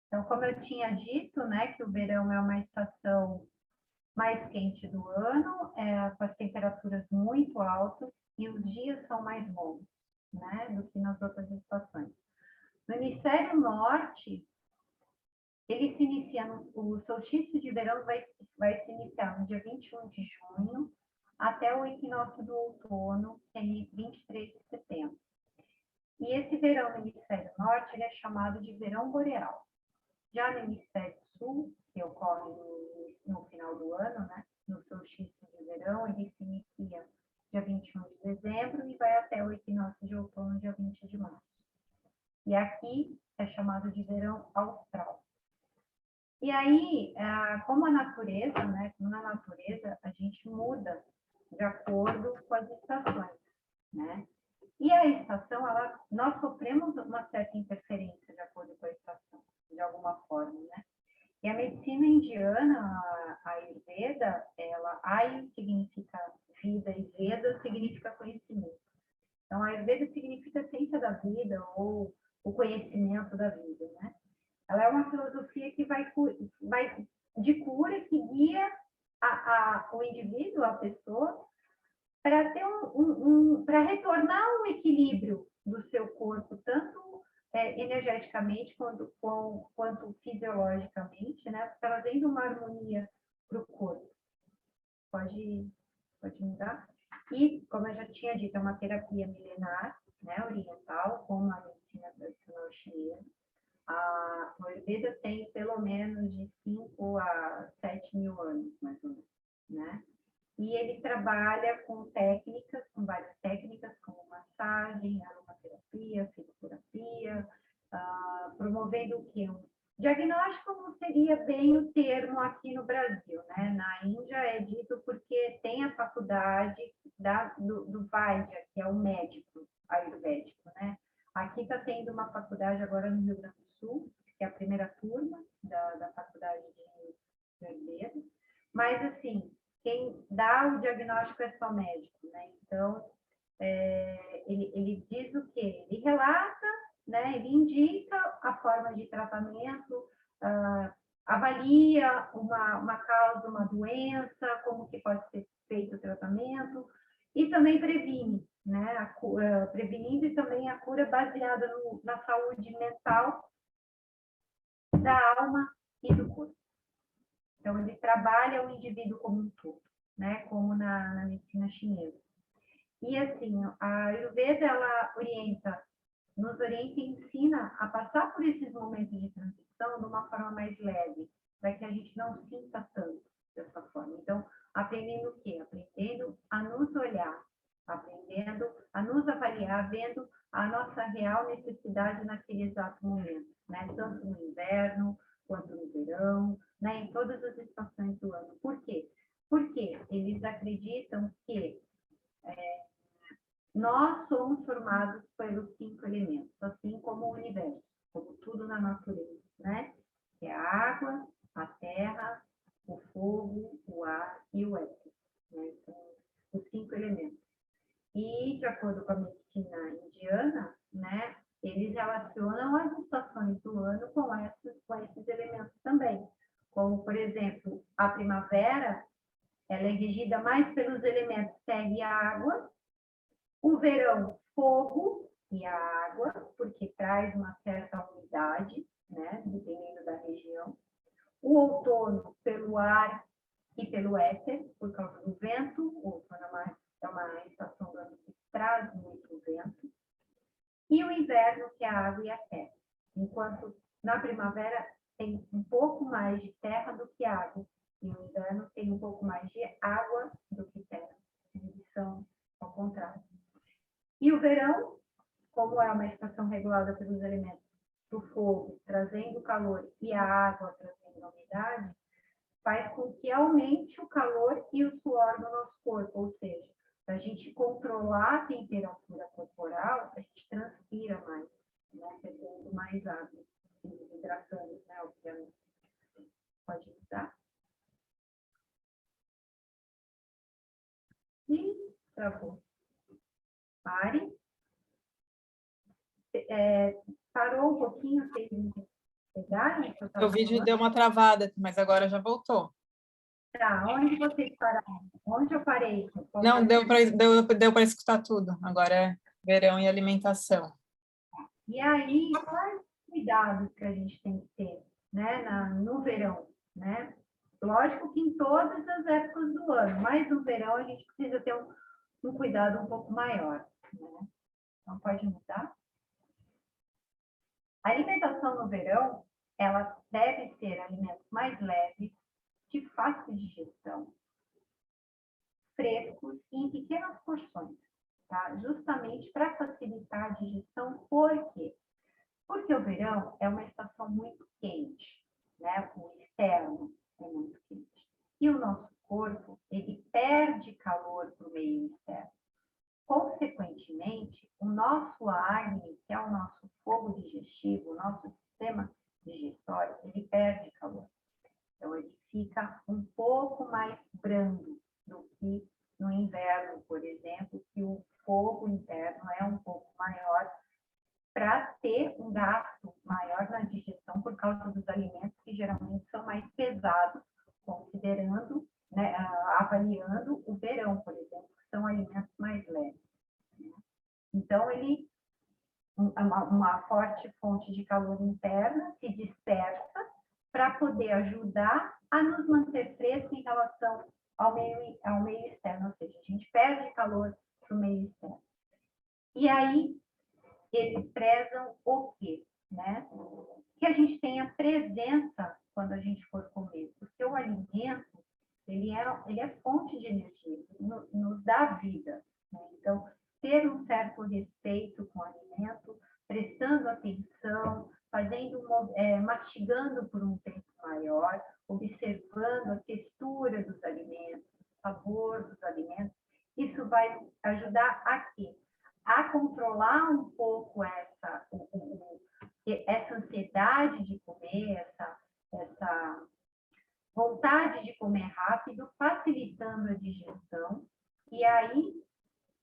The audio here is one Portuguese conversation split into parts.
Então, como eu tinha dito, né, que o verão é uma estação mais quente do ano, com as temperaturas muito altas e os dias são mais longos, né, do que nas outras estações. No hemisfério norte, ele se inicia, o solstício de verão vai se iniciar no dia 21 de junho até o equinócio do outono, que é em 23 de setembro. E esse verão no hemisfério norte ele é chamado de verão boreal. Já no hemisfério sul, que ocorre no final do ano, né, no solstício de verão, ele se inicia dia 21 de dezembro e vai até o equinócio de outono, dia 20 de março. E aqui é chamado de verão austral. E aí, como a natureza, né, como na natureza, a gente muda de acordo com as estações, né? E a estação, nós sofremos uma certa interferência de acordo com a estação, de alguma forma, né? E a medicina indiana, a Ayurveda, Ayu significa vida e Veda significa conhecimento. Então, a Ayurveda significa ciência da vida ou o conhecimento da vida, né? Ela é uma filosofia que vai de cura, que guia o indivíduo, a pessoa, para ter para retornar um equilíbrio do seu corpo, tanto energeticamente quanto fisiologicamente, né? Trazendo uma harmonia para o corpo. Pode mudar? E, como eu já tinha dito, é uma terapia milenar, né, oriental, como a medicina tradicional chinesa. A Ayurveda tem pelo menos de 5 a 7 mil anos, mais ou menos, né? E ele trabalha com técnicas, com várias técnicas, como massagem, aromaterapia, fitoterapia, promovendo o quê? Diagnóstico não seria bem o termo aqui no Brasil, né? Na Índia é dito porque tem a faculdade do Vaidya, que é o médico ayurvédico, né? Aqui está tendo uma faculdade agora no Rio Grande do Sul, que é a primeira turma da faculdade de Ayurveda, mas assim, quem dá o diagnóstico é só médico, né? Então, ele diz o quê? Ele relata, né? Ele indica a forma de tratamento, avalia uma causa, uma doença, como que pode ser feito o tratamento, e também previne, né? Prevenindo e também a cura baseada na saúde mental, da alma e do corpo. Então, ele trabalha o indivíduo como um todo, né? Como na medicina chinesa. E, assim, a Ayurveda, ela nos orienta e ensina a passar por esses momentos de transição de uma forma mais leve, para que a gente não sinta tanto dessa forma. Então, aprendendo o quê? Aprendendo a nos olhar, aprendendo a nos avaliar, vendo a nossa real necessidade naquele exato momento, né? Tanto no inverno, quanto no verão, né? Em todas as estações do ano. Por quê? Porque eles acreditam que nós somos formados pelos 5 elementos, assim como o universo, como tudo na natureza, né? Que é a água, a terra, o fogo, o ar e o éter, né? São os 5 elementos. E, de acordo com a medicina indiana, né, eles relacionam as estações do ano com esses elementos também. Como, por exemplo, a primavera, ela é regida mais pelos elementos terra e água, o verão, fogo e a água, porque traz uma certa umidade, né, dependendo da região. O outono, pelo ar e pelo éter, por causa do vento. O outono é uma estação do ano que traz muito vento. E o inverno, que é a água e a terra. Enquanto na primavera tem um pouco mais de terra do que água, e no inverno tem um pouco mais de água do que terra. Eles são ao contrário. E o verão, como é uma estação regulada pelos elementos do fogo, trazendo calor, e a água, trazendo a umidade, faz com que aumente o calor e o suor no nosso corpo, ou seja, para a gente controlar a temperatura corporal, a gente transpira mais, né? Perdendo mais água, hidratando, né? Obviamente. Pode usar. E travou. Pare. Parou um pouquinho, fez pegar isso que eu O estava vídeo falando? deu uma travada, mas agora já voltou. Tá, onde vocês pararam? Onde eu parei? Não, deu para escutar tudo. Agora é verão e alimentação. E aí, quais cuidados que a gente tem que ter, né, no verão, né? Lógico que em todas as épocas do ano, mas no verão a gente precisa ter um cuidado um pouco maior, né? Então, pode mudar. A alimentação no verão, ela deve ser alimentos mais leves, de fácil digestão, frescos e em pequenas porções, tá? Justamente para facilitar a digestão, por quê? Porque o verão é uma estação muito quente, né? O externo é muito quente. E o nosso corpo, ele perde calor para o meio externo. Consequentemente, o nosso acne, que é o nosso fogo digestivo, o nosso sistema digestório, ele perde calor. Então, ele fica um pouco mais brando do que no inverno, por exemplo, que o fogo interno é um pouco maior para ter um gasto maior na digestão por causa dos alimentos que geralmente são mais pesados, considerando, né, avaliando o verão, por exemplo, que são alimentos mais leves. Né? Então, ele uma forte fonte de calor interna se dispersa para poder ajudar a nos manter frescos em relação ao meio externo, ou seja, a gente perde calor para o meio externo. E aí, eles prezam o quê? Né? Que a gente tenha presença quando a gente for comer, porque o alimento, ele é fonte de energia, nos dá vida. Né? Então, ter um certo respeito com o alimento, prestando atenção, mastigando por um tempo maior, observando a textura dos alimentos, o sabor dos alimentos, isso vai ajudar a quê? A controlar um pouco essa ansiedade de comer, essa vontade de comer rápido, facilitando a digestão, e aí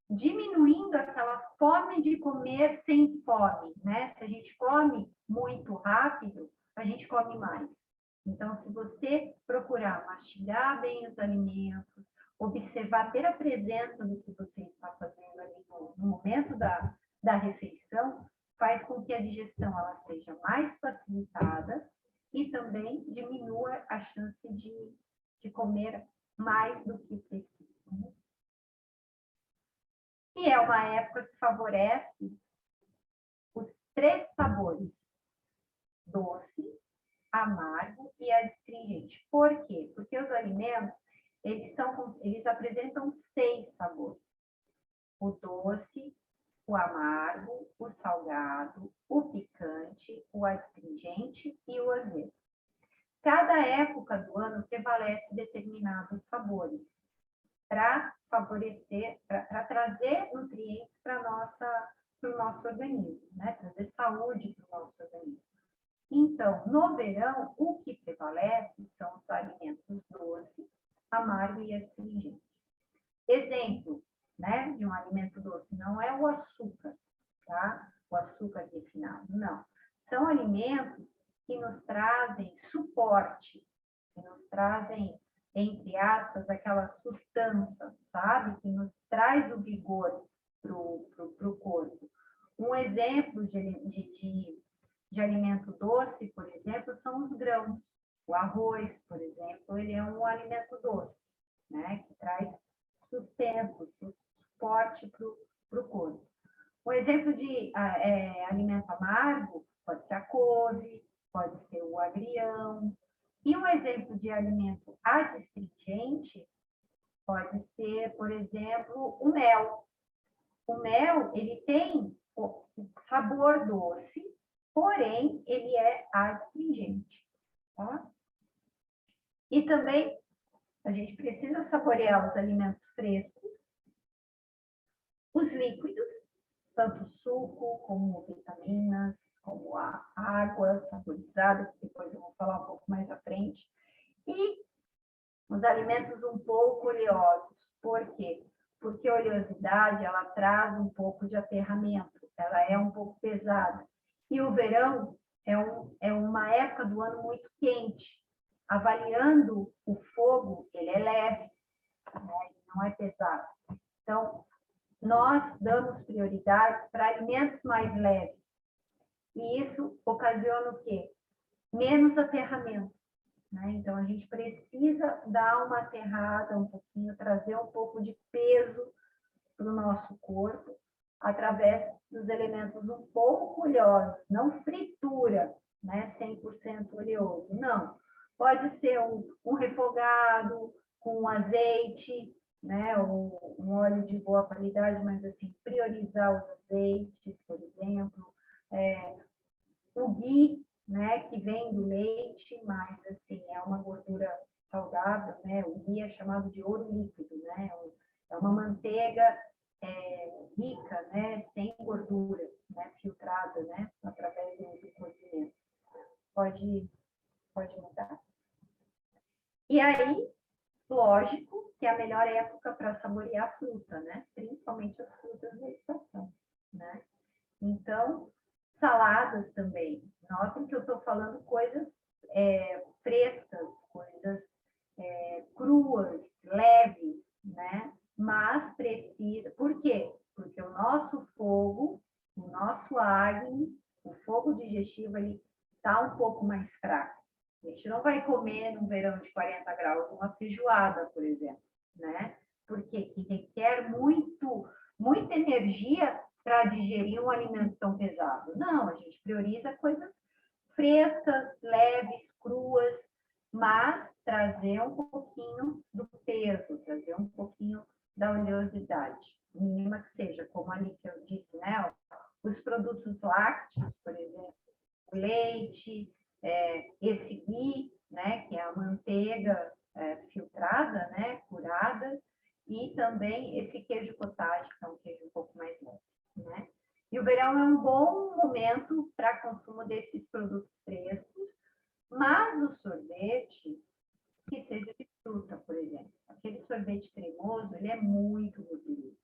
diminuindo aquela fome de comer sem fome, né? Se a gente come muito rápido, a gente come mais. Então, se você procurar mastigar bem os alimentos, observar, ter a presença do que você está fazendo ali no momento da refeição, faz com que a digestão ela seja mais facilitada e também diminua a chance de comer mais do que precisa. E é uma época que favorece os 3 sabores: doce, amargo e astringente. Por quê? Porque os alimentos, eles apresentam 6 sabores: o doce, o amargo, o salgado, o picante, o astringente e o azedo. Cada época do ano prevalece determinados sabores para favorecer, para trazer nutrientes para o nosso organismo, né? Trazer saúde para o nosso organismo. Então, no verão, o que prevalece são os alimentos doces, amargo e astringente. Exemplo, né, de um alimento doce não é o açúcar, tá? O açúcar refinado, não. São alimentos que nos trazem suporte, que nos trazem, entre aspas, aquela sustância, sabe? Que nos traz o vigor para o corpo. Um exemplo de alimento doce, por exemplo, são os grãos. O arroz, por exemplo, ele é um alimento doce, né? Que traz sustento, suporte para o corpo. Um exemplo de alimento amargo pode ser a couve, pode ser o agrião. E um exemplo de alimento adstringente pode ser, por exemplo, o mel. O mel, ele tem o sabor doce, porém, ele é adstringente. Tá? E também, a gente precisa saborear os alimentos frescos, os líquidos, tanto suco como vitaminas, como a água saborizada, que depois eu vou falar um pouco mais à frente, e os alimentos um pouco oleosos. Por quê? Porque a oleosidade, ela traz um pouco de aterramento, ela é um pouco pesada. E o verão, é uma época do ano muito quente. Avaliando o fogo, ele é leve, né? Ele não é pesado. Então, nós damos prioridade para alimentos mais leves. E isso ocasiona o quê? Menos aterramento, né? Então, a gente precisa dar uma aterrada um pouquinho, trazer um pouco de peso para o nosso corpo, através dos elementos um pouco oleosos, não fritura, né? 100% oleoso, não. Pode ser um refogado com azeite, né? Ou um óleo de boa qualidade, mas assim, priorizar os azeites, por exemplo. O ghee, né? Que vem do leite, mas assim, é uma gordura saudável, né? O ghee é chamado de ouro líquido, né? É uma manteiga rica, né, sem gordura, né, filtrada, né, através do cozimento. Pode mudar. E aí, lógico que é a melhor época para saborear a fruta, né, principalmente as frutas da estação, né. Então, saladas também. Notem que eu estou falando coisas frescas, coisas cruas, leves, né? Mas precisa. Por quê? Porque o nosso fogo, o nosso acne, o fogo digestivo, ele está um pouco mais fraco. A gente não vai comer no verão de 40 graus uma feijoada, por exemplo, né? Porque requer muita energia para digerir um alimento tão pesado. Não, a gente prioriza coisas frescas, leves, cruas, mas trazer um pouquinho do peso, trazer um pouquinho da oleosidade, mínima que seja, como ali que eu disse, né? Os produtos lácteos, por exemplo, o leite, esse ghee, né? Que é a manteiga filtrada, né? Curada, e também esse queijo cottage, que é um queijo um pouco mais leve, né? E o verão é um bom momento para consumo desses produtos frescos, mas o sorvete, que seja de fruta, por exemplo. Aquele sorvete cremoso, ele é muito gorduroso.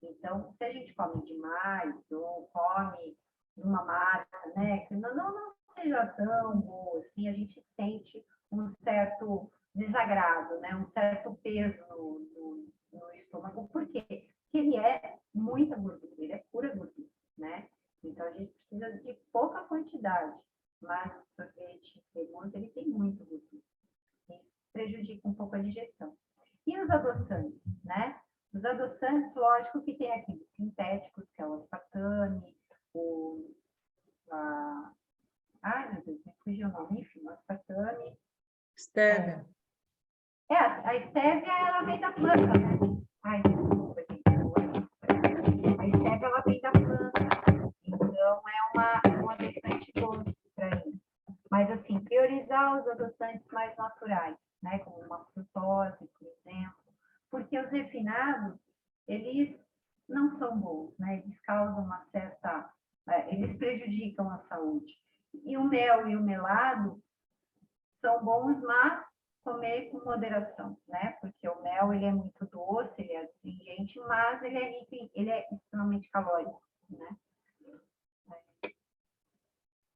Então, se a gente come demais, ou come uma marca, né, que não seja tão boa assim, a gente sente um certo desagrado, né, um certo peso no estômago. Por quê? Porque ele é muita gordura, ele é pura gordura, né? Então, a gente precisa de pouca quantidade, mas o sorvete cremoso, ele tem muita gordura. Prejudica um pouco a digestão. E os adoçantes, né? Os adoçantes, lógico que tem aqueles sintéticos, que é o aspartame, ai, meu Deus, me fugiu o nome, enfim, o aspartame. Stevia. A stevia, ela vem da planta, né? Ai, desculpa, gente. A stevia, ela vem da planta. Então, é um adoçante doce para isso. Mas, assim, priorizar os adoçantes mais naturais, né? Como uma frutose, por exemplo. Porque os refinados, eles não são bons, né? Eles causam uma certa... eles prejudicam a saúde. E o mel e o melado são bons, mas comer com moderação, né? Porque o mel, ele é muito doce, ele é astringente, mas ele é rico, ele é extremamente calórico, né?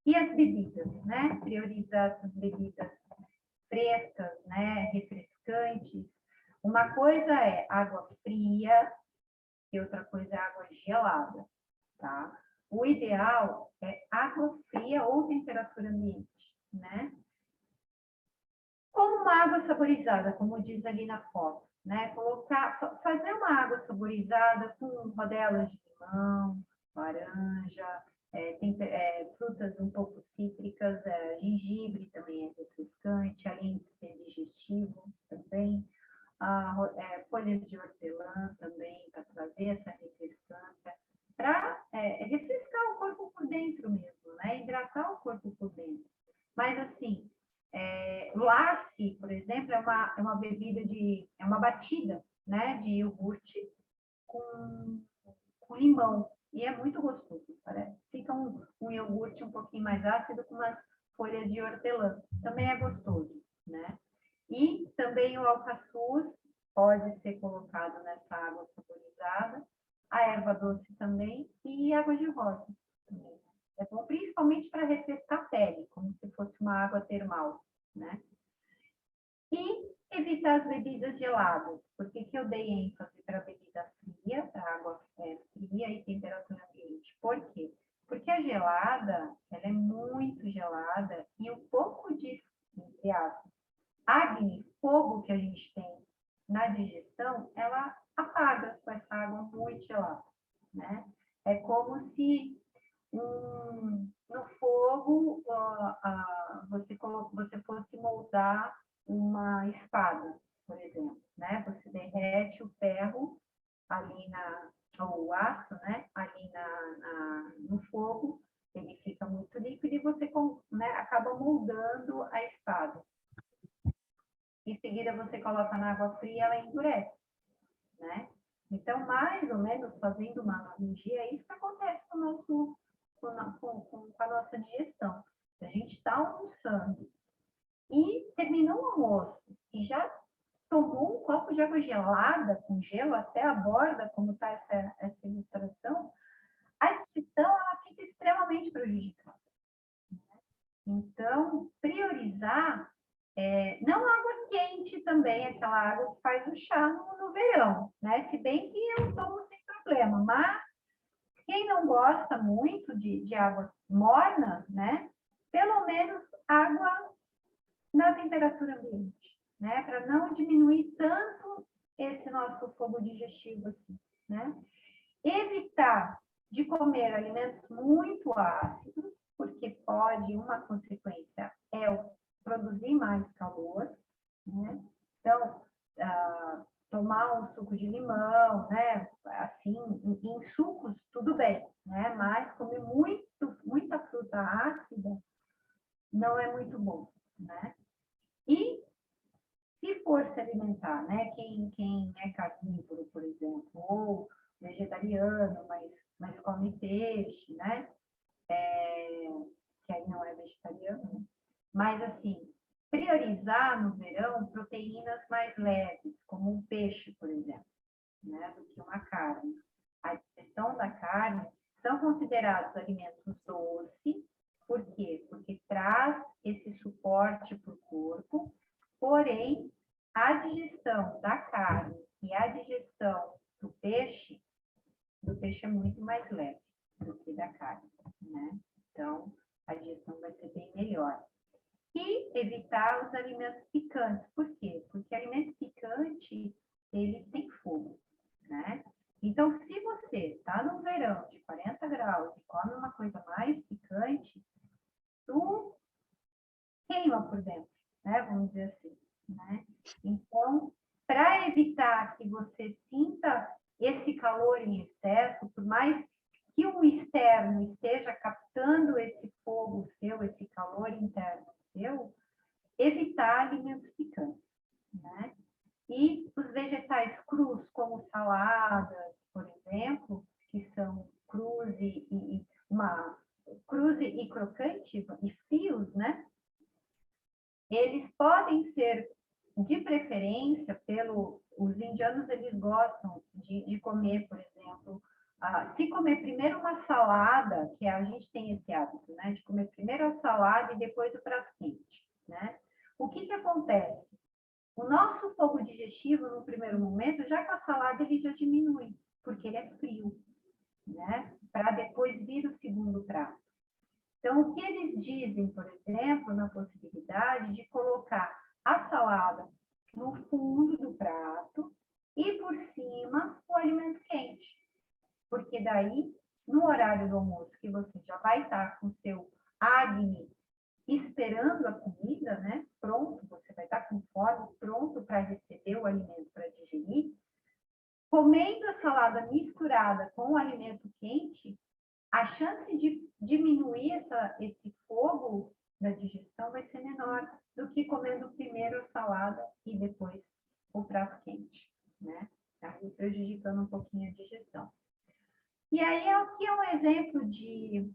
E as bebidas, né? Priorizar essas bebidas frescas, né? Refrescantes. Uma coisa é água fria e outra coisa é água gelada, tá? O ideal é água fria ou temperatura ambiente, né? Como uma água saborizada, como diz ali na foto, né? Fazer uma água saborizada com rodelas de limão, laranja, frutas um pouco cítricas, gengibre também é refrescante, além de ser digestivo também, folhas de hortelã também, para trazer essa refrescância, para refrescar o corpo por dentro mesmo, né? Hidratar o corpo por dentro. Mas assim, Lassi, por exemplo, é uma bebida é uma batida, né, de iogurte com limão. E é muito gostoso, parece. Fica um iogurte um pouquinho mais ácido com umas folhas de hortelã. Também é gostoso, né? E também o alcaçuz pode ser colocado nessa água saborizada. A erva doce também e água de rosa também. É bom principalmente para refrescar a pele. uma água termal, né? E evitar as bebidas geladas. Por que que eu dei ênfase para bebida fria, para água fria e temperatura ambiente? Por quê? Porque a gelada, ela é muito gelada e o pouco de, entre aspas, Agni, fogo que a gente tem na digestão, ela apaga com essa água muito gelada, né? É como se no fogo você fosse moldar uma espada, por exemplo, né? Você derrete o ferro ali ou o aço, né? Ali no fogo, ele fica muito líquido e você, né, acaba moldando a espada. Em seguida, você coloca na água fria, ela endurece, né? Então, mais ou menos, fazendo uma analogia, é isso que acontece com a nossa digestão. A gente está almoçando e terminou o almoço e já tomou um copo de água gelada, com gelo até a borda, como está essa ilustração, a digestão ela fica extremamente prejudicada. Então, priorizar, não água quente também, aquela água que faz o chá no verão, né? Se bem que eu tomo sem problema, mas quem não gosta muito de água morna, né? Pelo menos água na temperatura ambiente, né? Para não diminuir tanto esse nosso fogo digestivo aqui, né? Evitar de comer alimentos muito ácidos, porque pode, uma consequência é produzir mais calor, né? Então, tomar um suco de limão, né? Assim, em sucos, tudo bem, né? Mas comer muita fruta ácida não é muito bom, né? E se for se alimentar, né? Quem é carnívoro, por exemplo, ou vegetariano, mas come peixe, né? Que aí não é vegetariano, né? Mas assim, priorizar no verão proteínas mais leves, como um peixe, por exemplo, né? Do que uma carne. A digestão da carne são considerados alimentos doces, por quê? Porque traz esse suporte para o corpo, porém, a digestão da carne e a digestão do peixe é muito mais leve do que da carne, né? Então, a digestão vai ser bem melhor. E evitar os alimentos picantes. Por quê? Porque alimentos picantes, eles têm fogo, né? Então, se você está no verão de 40 graus e come uma coisa mais picante, tu queima por dentro, né? Vamos dizer assim, né? Então, para evitar que você sinta esse calor em excesso, por mais que o externo esteja captando esse fogo seu, esse calor interno seu, evitar alimentos picantes, né? E os vegetais crus, como saladas, por exemplo, que são crus crus e crocante, e frios, né? Eles podem ser, de preferência, os indianos, eles gostam de comer, por exemplo, se comer primeiro uma salada, que a gente tem esse hábito, né? De comer primeiro a salada e depois o prato quente, né? O que acontece? O nosso fogo digestivo, no primeiro momento, já com a salada, ele já diminui, porque ele é frio, né? Para depois vir o segundo prato. Então, o que eles dizem, por exemplo, na possibilidade de colocar a salada no fundo do prato e por cima o alimento quente. Porque daí, no horário do almoço, que você já vai estar com o seu Agni esperando a comida, né? Pronto, você vai estar com fome, pronto para receber o alimento para digerir. Comendo a salada misturada com o alimento quente, a chance de diminuir esse fogo da digestão vai ser menor do que comendo primeiro a salada e depois o prato quente, né? Aí prejudicando um pouquinho a digestão. E aí aqui é um exemplo de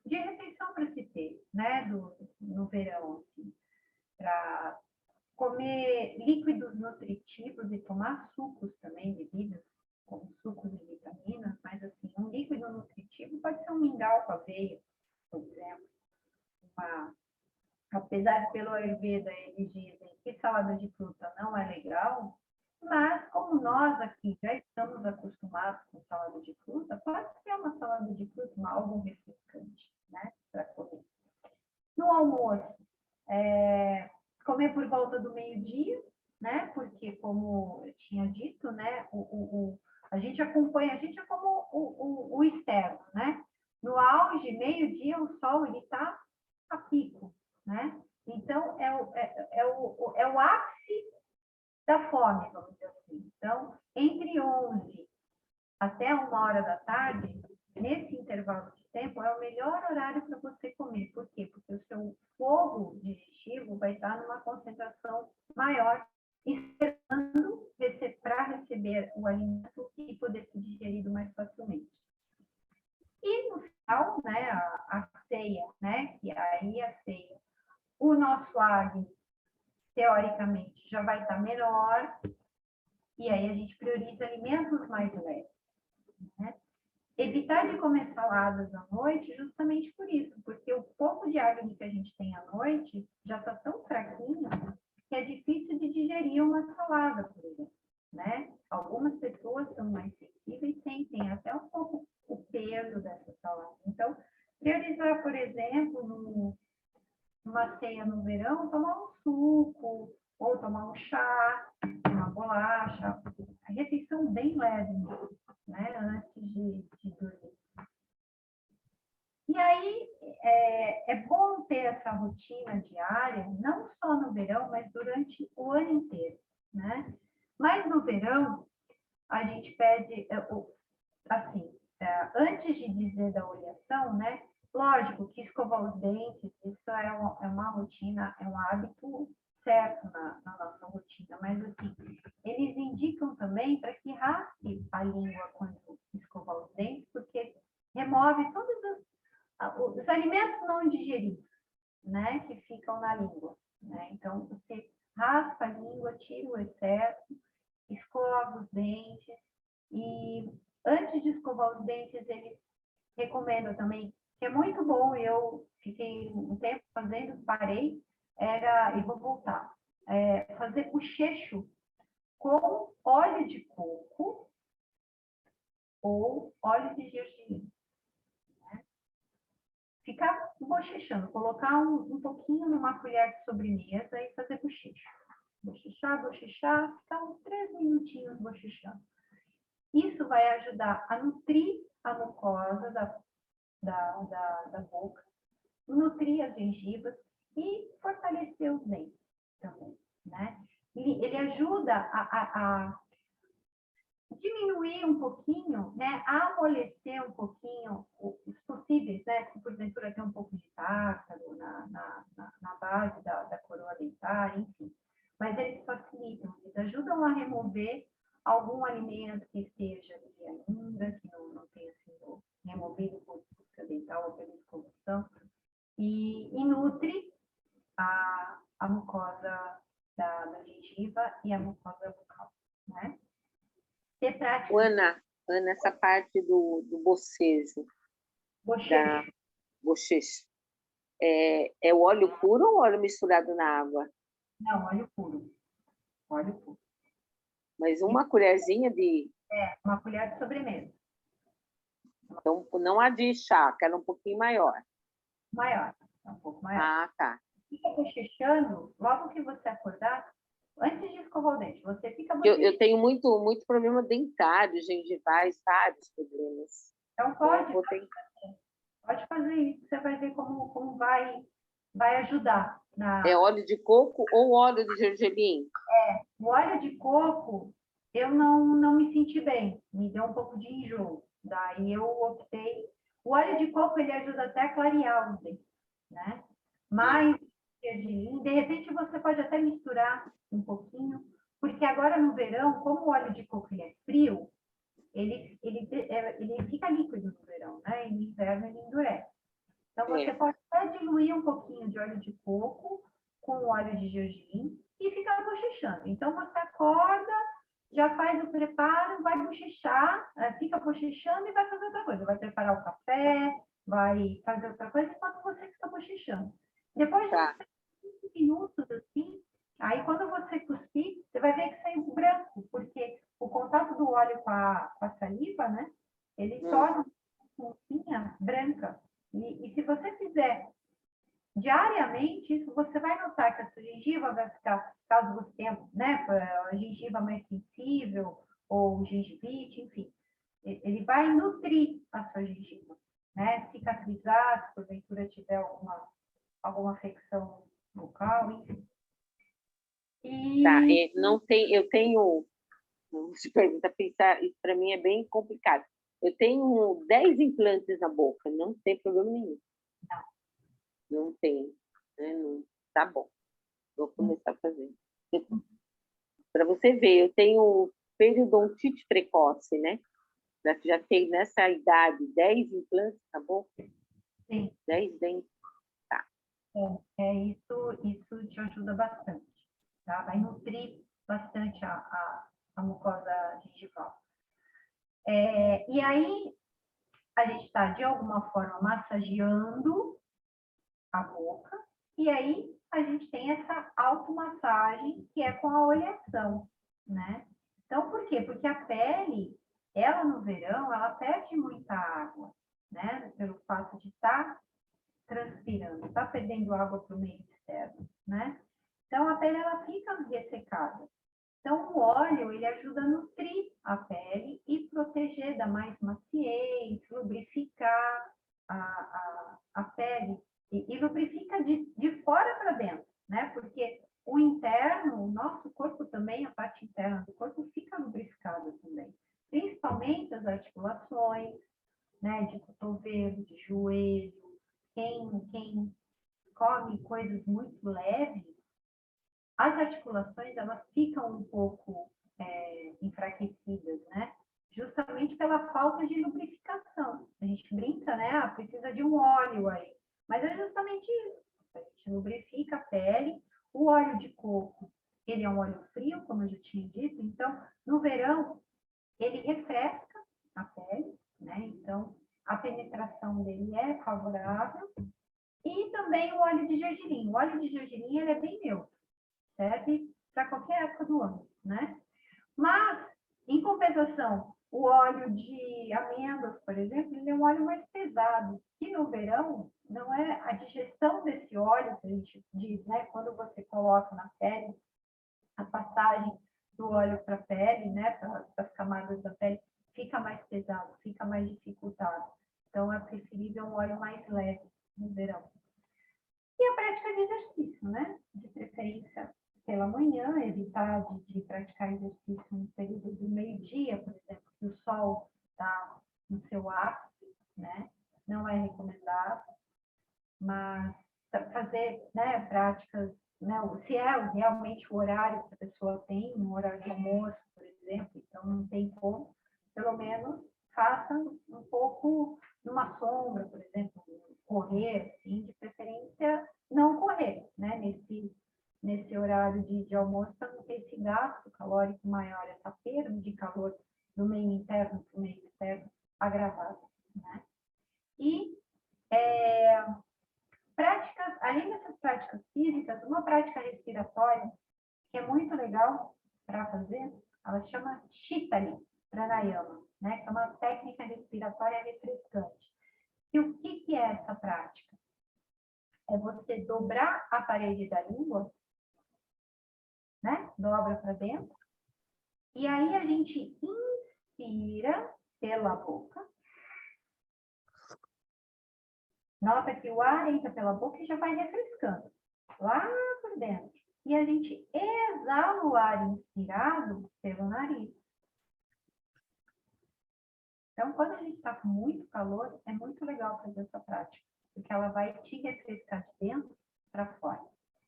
refeição para se ter, né? No verão, assim, para comer líquidos nutritivos e tomar sucos também, bebidas como sucos e vitaminas, mas assim, um líquido nutritivo pode ser um mingau com aveia, por exemplo, apesar que pelo Ayurveda eles dizem que salada de fruta não é legal, mas como nós aqui já estamos acostumados com salada de fruta, pode ser uma salada de fruta, algo refrescante, né, para comer. No almoço, comer por volta do meio-dia, né, porque como eu tinha dito, né, a gente acompanha, a gente é como o externo, né? No auge, meio-dia, o sol ele está a pico, né? Então, é o ápice da fome, vamos dizer assim. Então, entre 11 até 1 hora da tarde, nesse intervalo de tempo, é o melhor horário para você comer. Por quê? Porque o seu fogo digestivo vai estar numa concentração maior, esperando para receber o alimento e poder ser digerido mais facilmente. E no final, né, a ceia, né, que aí a ceia, o nosso Agni, teoricamente, já vai estar menor, e aí a gente prioriza alimentos mais leves, né? Evitar de comer saladas à noite justamente por isso, porque o pouco de Agni que a gente tem à noite já está tão fraquinho que é difícil de digerir uma salada, por exemplo, né? Algumas pessoas são mais sensíveis e sentem até um pouco o peso dessa salada. Então, priorizar, por exemplo, numa ceia no verão, tomar um suco, ou tomar um chá, uma bolacha, a refeição bem leve, né? Antes de dormir. E aí, é bom ter essa rotina diária, não só no verão, mas durante o ano inteiro, né? Mas no verão, a gente pede, assim, antes de dizer da oleação, né? Lógico que escovar os dentes, isso é uma rotina, é um hábito certo na nossa rotina, mas assim, eles indicam também para que raspe a língua quando escovar os dentes, porque remove todos os alimentos não digeridos, né, que ficam na língua, né? Então, você raspa a língua, tira o excesso, escova os dentes e antes de escovar os dentes, eles recomendam também, que é muito bom, eu fiquei um tempo fazendo, parei, e vou voltar, fazer bochecho com óleo de coco ou óleo de gergelim. Ficar bochechando, colocar um pouquinho numa colher de sobremesa e fazer bochecho. Bochechar, bochechar, ficar uns 3 minutinhos bochechando. Isso vai ajudar a nutrir a mucosa da boca, nutrir as gengivas e fortalecer os dentes também, né? Ele ajuda a diminuir um pouquinho, né, amolecer um pouquinho os possíveis, né, se porventura tem um pouco de tártaro na base da coroa dentária, enfim. Mas eles facilitam, eles ajudam a remover algum alimento que esteja ali ainda, que não tenha sido removido por busca dental ou pela escovação, e nutre a mucosa da gengiva e a mucosa bucal, né? Ter prática. Ana, essa parte do bocejo, da bochecha, é o óleo puro ou óleo misturado na água? Não, óleo puro. Óleo puro. Mas uma colherzinha de... uma colher de sobremesa. Então, não a de chá, que era um pouquinho maior. Maior, um pouco maior. Ah, tá. Fica bochechando, logo que você acordar, antes de escovar o dente, você fica bochechando. Eu tenho muito problema dentário, gengivais, vários problemas. Então, pode fazer isso, você vai ver como vai ajudar. É óleo de coco ou óleo de gergelim? O óleo de coco, eu não me senti bem, me deu um pouco de enjoo. Daí eu optei. O óleo de coco, ele ajuda até a clarear os dentes, né? Mas, de repente, você pode até misturar um pouquinho, porque agora no verão, como o óleo de coco ele é frio, ele fica líquido no verão, né? E no inverno ele endurece. Então, você pode até diluir um pouquinho de óleo de coco com óleo de gergelim e ficar bochechando. Então, você acorda, já faz o preparo, vai bochechar, fica bochechando e vai fazer outra coisa. Vai preparar o café, vai fazer outra coisa enquanto você fica bochechando. Depois de 15 minutos assim, aí quando você cuspir, você vai ver que saiu branco, porque o contato do óleo com a saliva, né? Ele torna uma pontinha branca. E se você fizer diariamente, isso você vai notar que a sua gengiva vai ficar, caso você tenha, né, a gengiva mais sensível, ou gengivite, enfim, ele vai nutrir a sua gengiva, né? Cicatrizar, se porventura tiver alguma afecção local, enfim. Tá, não tem, eu tenho, se pergunta, pensar, isso para mim é bem complicado. Eu tenho 10 implantes na boca, não tem problema nenhum. Não tem, né? Não, tá bom, vou começar a fazer. Para você ver, eu tenho periodontite precoce, né? Já tenho nessa idade 10 implantes na boca? Sim. 10 dentes, tá. Isso te ajuda bastante, tá? Vai nutrir bastante a mucosa gengival. E aí, a gente está, de alguma forma, massageando a boca, e aí a gente tem essa automassagem, que é com a oleação, né? Então, por quê? Porque a pele, ela no verão, ela perde muita água, né? Pelo fato de estar transpirando, está perdendo água para o meio externo, né? Então, a pele, ela fica ressecada. Então, o óleo, ele ajuda a nutrir a pele e proteger, dar mais maciez, lubrificar a pele. E lubrifica de fora para dentro, né? Porque o interno, o nosso corpo também, a parte interna do corpo, fica lubrificada também. Principalmente as articulações, né? De cotovelo, de joelho. Quem come coisas muito leves, as articulações, elas ficam um pouco enfraquecidas, né? Justamente pela falta de lubrificação. A gente brinca, né? Precisa de um óleo aí. Mas é justamente isso. A gente lubrifica a pele. O óleo de coco, ele é um óleo frio, como eu já tinha dito. Então, no verão, ele refresca a pele, né? Então, a penetração dele é favorável. E também o óleo de gergelim. O óleo de gergelim, ele é bem neutro. Serve para qualquer época do ano, né? Mas, em compensação, o óleo de amêndoas, por exemplo, ele é um óleo mais pesado. E no verão, não é a digestão desse óleo, que a gente diz, né? Quando você coloca na pele, a passagem do óleo para a pele, né? Para as camadas da pele, fica mais pesado, fica mais dificultado. Então, é preferível um óleo mais leve no verão. E a prática de exercício, né? De preferência pela manhã, evitar de praticar exercício no período do meio-dia, por exemplo, que o sol está no seu ápice, né? Não é recomendável, mas fazer, né, práticas, né, se é realmente o horário que a pessoa tem, um horário de almoço, por exemplo, então não tem como, pelo menos faça um pouco numa sombra, por exemplo, correr, assim, de preferência não correr, né, nesse horário de almoço, para não ter esse gasto calórico maior, essa perda de calor do meio interno para o meio externo agravado, né? E práticas, além dessas práticas físicas, uma prática respiratória que é muito legal para fazer, ela se chama Shitali Pranayama, né? Que é uma técnica respiratória refrescante. E o que é essa prática? É você dobrar a parede da língua, né? Dobra para dentro. E aí a gente inspira pela boca. Nota que o ar entra pela boca e já vai refrescando lá por dentro. E a gente exala o ar inspirado pelo nariz. Então, quando a gente está com muito calor, é muito legal fazer essa prática, porque ela vai te refrescar de dentro para fora,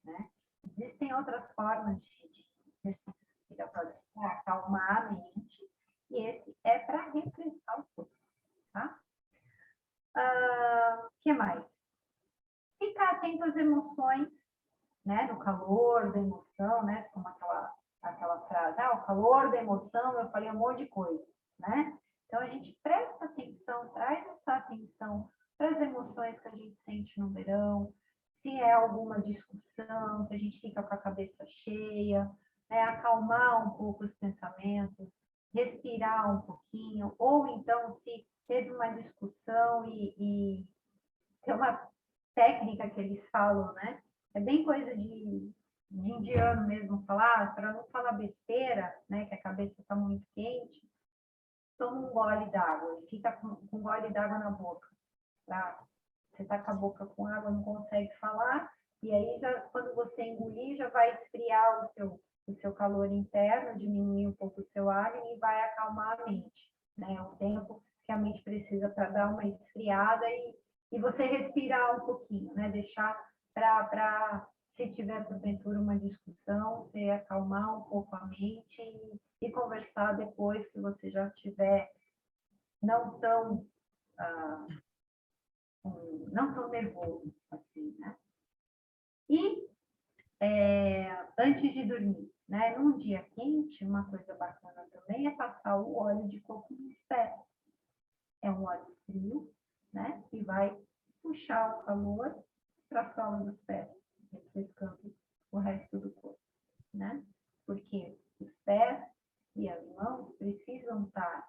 né? Existem outras formas de respiratórios para acalmar a mente, e esse é para refrescar o corpo, tá? O que mais? Ficar atento às emoções, né? No calor da emoção, né? Como aquela frase, o calor da emoção, eu falei um monte de coisa, né? Então, a gente presta atenção, traz essa atenção para as emoções que a gente sente no verão, se é alguma discussão, se a gente fica com a cabeça cheia, acalmar um pouco os pensamentos, respirar um pouquinho, ou então se teve uma discussão e tem uma técnica que eles falam, né? É bem coisa de indiano mesmo falar, para não falar besteira, né? Que a cabeça está muito quente, toma um gole d'água, fica com um gole d'água na boca, tá? Você está com a boca com água, não consegue falar, e aí já, quando você engolir, já vai esfriar o seu calor interno, diminuir um pouco o seu ar e vai acalmar a mente, né? É um tempo que a mente precisa para dar uma esfriada e você respirar um pouquinho, né? Deixar para, se tiver porventura uma discussão, você acalmar um pouco a mente e conversar depois que você já estiver não tão não tão nervoso, assim, né? E antes de dormir, né? Num dia quente, uma coisa bacana também é passar o óleo de coco nos pés. É um óleo frio, né? Que vai puxar o calor para a sola dos pés, refrescando o resto do corpo, né? Porque os pés e as mãos precisam estar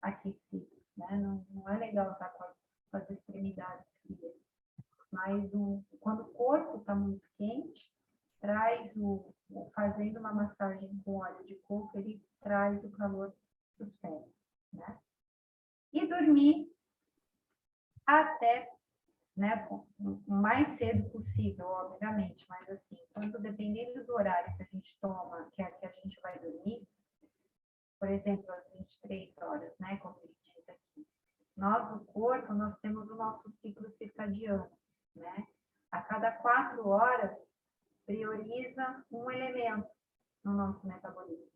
aquecidos, né? Não é legal estar com as extremidades frias. Mas quando o corpo está muito quente, fazendo uma massagem com óleo de coco, ele traz o calor dos pés, né? E dormir até, né, o mais cedo possível, obviamente, mas assim, dependendo do horário que a gente toma, que a gente vai dormir, por exemplo, às 23 horas, né, como ele diz aqui, nós, no corpo, nós temos o nosso ciclo circadiano, né? A cada 4 horas, prioriza um elemento no nosso metabolismo,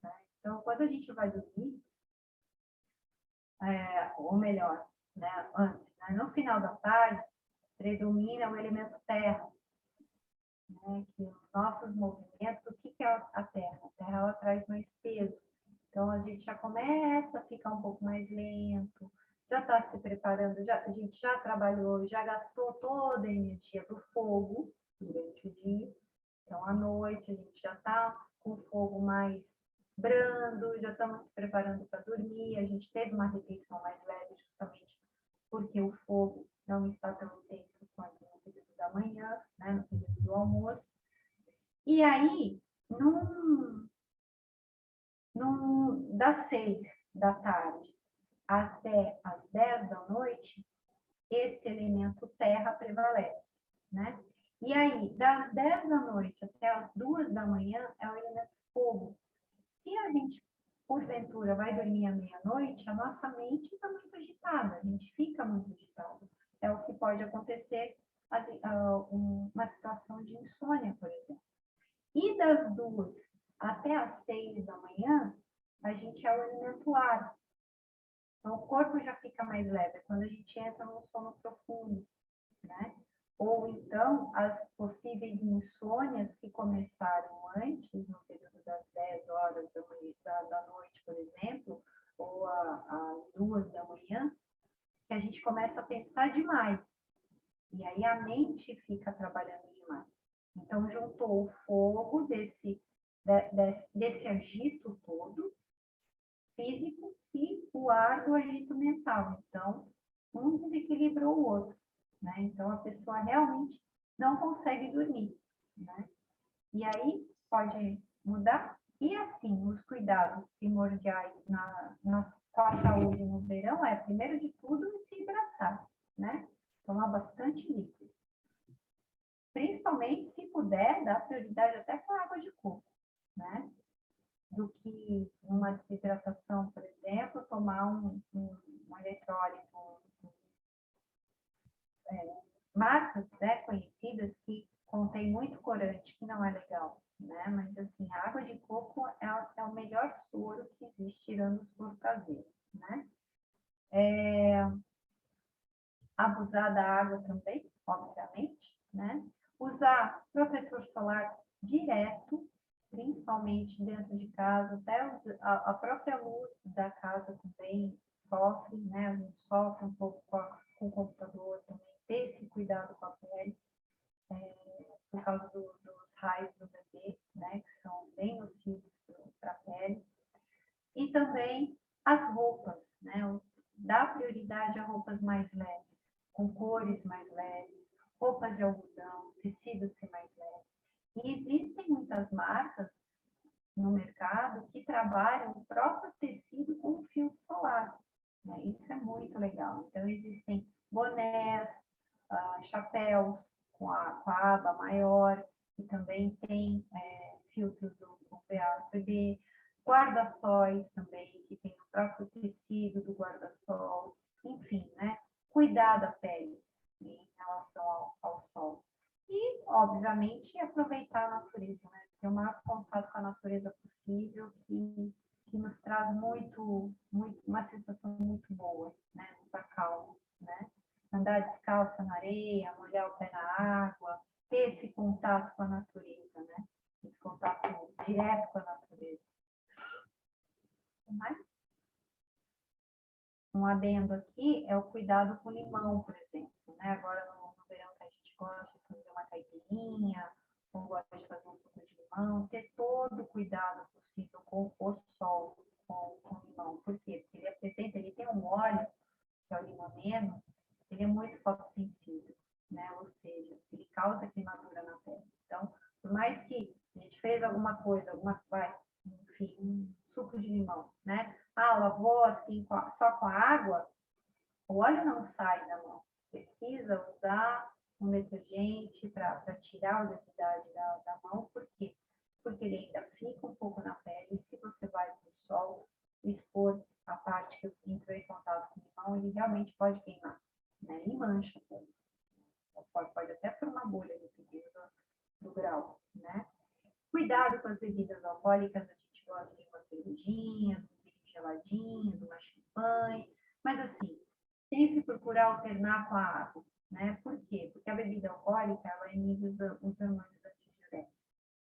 né? Então, quando a gente vai dormir, ou melhor, né, antes, né, no final da tarde, predomina o elemento terra, né, que os nossos movimentos, o que é a terra? A terra, ela traz mais peso. Então, a gente já começa a ficar um pouco mais lento, já está se preparando, a gente já trabalhou, já gastou toda a energia do fogo durante o dia. Então, à noite, a gente já está com o fogo mais brando, já estamos se preparando para dormir, a gente teve uma refeição mais leve, justamente porque o fogo não está tão intenso quanto no período da manhã, né, no período do almoço. E aí, das 6 da tarde até as 10 da noite, esse elemento terra prevalece, né? E aí, das 10 da noite até as 2 da manhã, é o elemento fogo. Se a gente, porventura, vai dormir à meia-noite, a nossa mente está muito agitada, a gente fica muito agitado. É o que pode acontecer uma situação de insônia, por exemplo. E das 2 até as 6 da manhã, a gente é o elemento ar. Então, o corpo já fica mais leve quando a gente entra num sono profundo, né? Ou então, as possíveis insônias que começaram antes, no período das 10 horas da noite, por exemplo, ou às 2 da manhã, que a gente começa a pensar demais. E aí a mente fica trabalhando demais. Então, juntou o fogo desse agito todo, físico, e o ar do agito mental. Então, um desequilibrou o outro, né? Então, a pessoa realmente não consegue dormir, né? E aí, pode mudar. E assim, os cuidados primordiais com a saúde no verão é, primeiro de tudo, se hidratar, né? Tomar bastante líquido. Principalmente, se puder, dar prioridade até com água de coco, né? Do que uma desidratação, por exemplo, tomar um eletrólito, marcas, né, conhecidas que contém muito corante, que não é legal, né? Mas assim, a água de coco é o melhor soro que existe, tirando os soros caseiros, né? Abusar da água também, obviamente, né? Usar protetor solar direto, principalmente dentro de casa, até a própria luz da casa também sofre, né? A gente sofre um pouco com o computador também, ter esse cuidado com a pele. por causa dos raios do UVB, né, que são bem nocivos para a pele. E também as roupas, né, dá prioridade a roupas mais leves, com cores mais leves, roupas de algodão, tecidos ser mais leves. E existem muitas marcas no mercado que trabalham o próprio tecido com filtro solar, né? Isso é muito legal. Então, existem bonés, chapéus com a aba maior, que também tem filtros do UVA-UVB, guarda-sóis também, que tem o próprio tecido do guarda-sol, enfim, né? Cuidar da pele em relação ao sol. E, obviamente, aproveitar a natureza, né? Ter o maior contato com a natureza possível, que nos traz uma sensação muito boa, né? Nos acalma, né? Andar descalça na areia, molhar o pé na água, ter esse contato com a natureza, né? Esse contato direto com a natureza. Mais? Um adendo aqui é o cuidado com limão, por exemplo, né? Agora no verão que a gente gosta de fazer uma caipirinha, ou gosta de fazer um suco de limão, ter todo o cuidado possível com o sol, com o limão. Por quê? Porque ele tem um óleo, que é o limoneno, ele é muito fotossensível, né? Ou seja, ele causa queimadura na pele. Então, por mais que a gente fez alguma coisa, enfim, um suco de limão, né? Lavou assim só com a água, o óleo não sai da mão. Precisa usar um detergente para tirar a oleosidade da mão. Por quê? Porque ele ainda fica um pouco na pele. E se você vai para o sol, expor a parte que entrou em contato com o limão, ele realmente pode queimar, né? E mancha também. Pode até formar bolha, dependendo do grau, né? Cuidado com as bebidas alcoólicas, a gente gosta de uma cervejinha, um vinho geladinho, uma champanhe, mas assim, sempre procurar alternar com a água, né? Por quê? Porque a bebida alcoólica, ela inibe os hormônios antidiuréticos.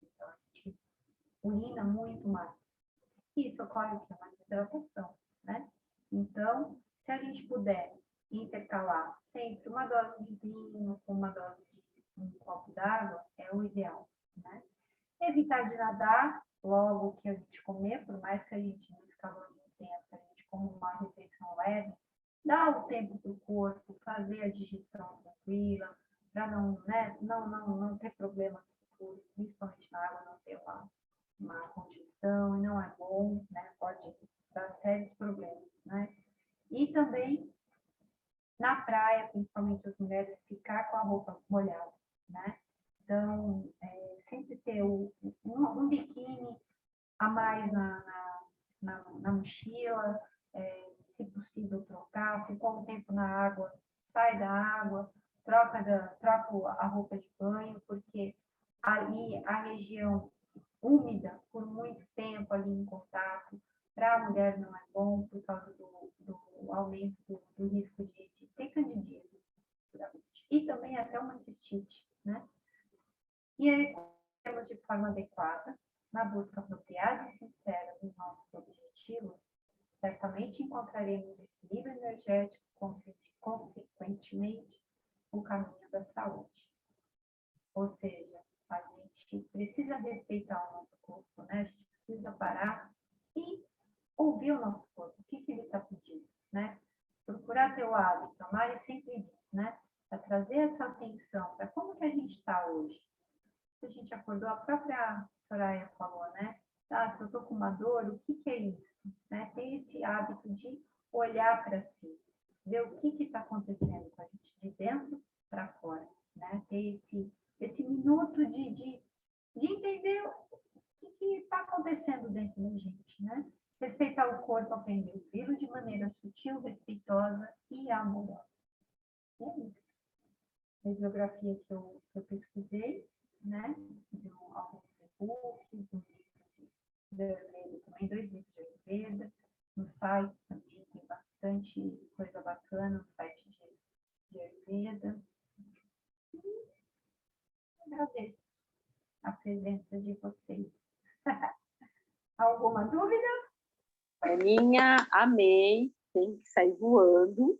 Então, a gente urina muito mais. Isso ocorre com uma desidratação, né? Então, se a gente puder intercalar sempre uma dose de vinho com uma dose de um copo d'água, é o ideal, né? Evitar de nadar logo que a gente comer, por mais que a gente nesse calor intenso, a gente come uma refeição leve, dá o tempo para o corpo fazer a digestão tranquila, para não ter problemas futuros, principalmente na água, não ter uma congestão, e não é bom, né? Pode dar sérios problemas, né? E também na praia, principalmente as mulheres, ficar com a roupa molhada, né? Então, sempre ter um biquíni a mais na mochila, se possível trocar, ficou um tempo na água, sai da água, troca a roupa de banho, porque ali a região úmida por muito tempo ali em contato, para a mulher não é bom por causa do aumento do risco de ter candidíase, e também até uma cistite, né? E aí, temos de forma adequada, na busca apropriada e sincera dos nossos objetivos, certamente encontraremos equilíbrio energético, consequentemente, o caminho da saúde. Ou seja, a gente precisa respeitar o nosso corpo, né? A gente precisa parar e ouvir o nosso corpo, o que ele está pedindo, né? Procurar ter o hábito, a Mari sempre diz, né? Para trazer essa atenção para como que a gente está hoje. Se a gente acordou, a própria Soraya falou, né? Se eu estou com uma dor, o que é isso? Né? Ter esse hábito de olhar para si, ver o que está acontecendo com a gente de dentro para fora, né? Ter esse minuto de entender o que está acontecendo dentro da gente, né? Respeitar o corpo, aprender a ouvi-lo de maneira sutil, respeitosa e amorosa. E é isso. A bibliografia que eu pesquisei, né? De alguns e-books, de Ayurveda também, 2 livros de Ayurveda. No site também tem bastante coisa bacana no site de Ayurveda. E agradeço a presença de vocês. Alguma dúvida? Aninha, amei. Tem que sair voando.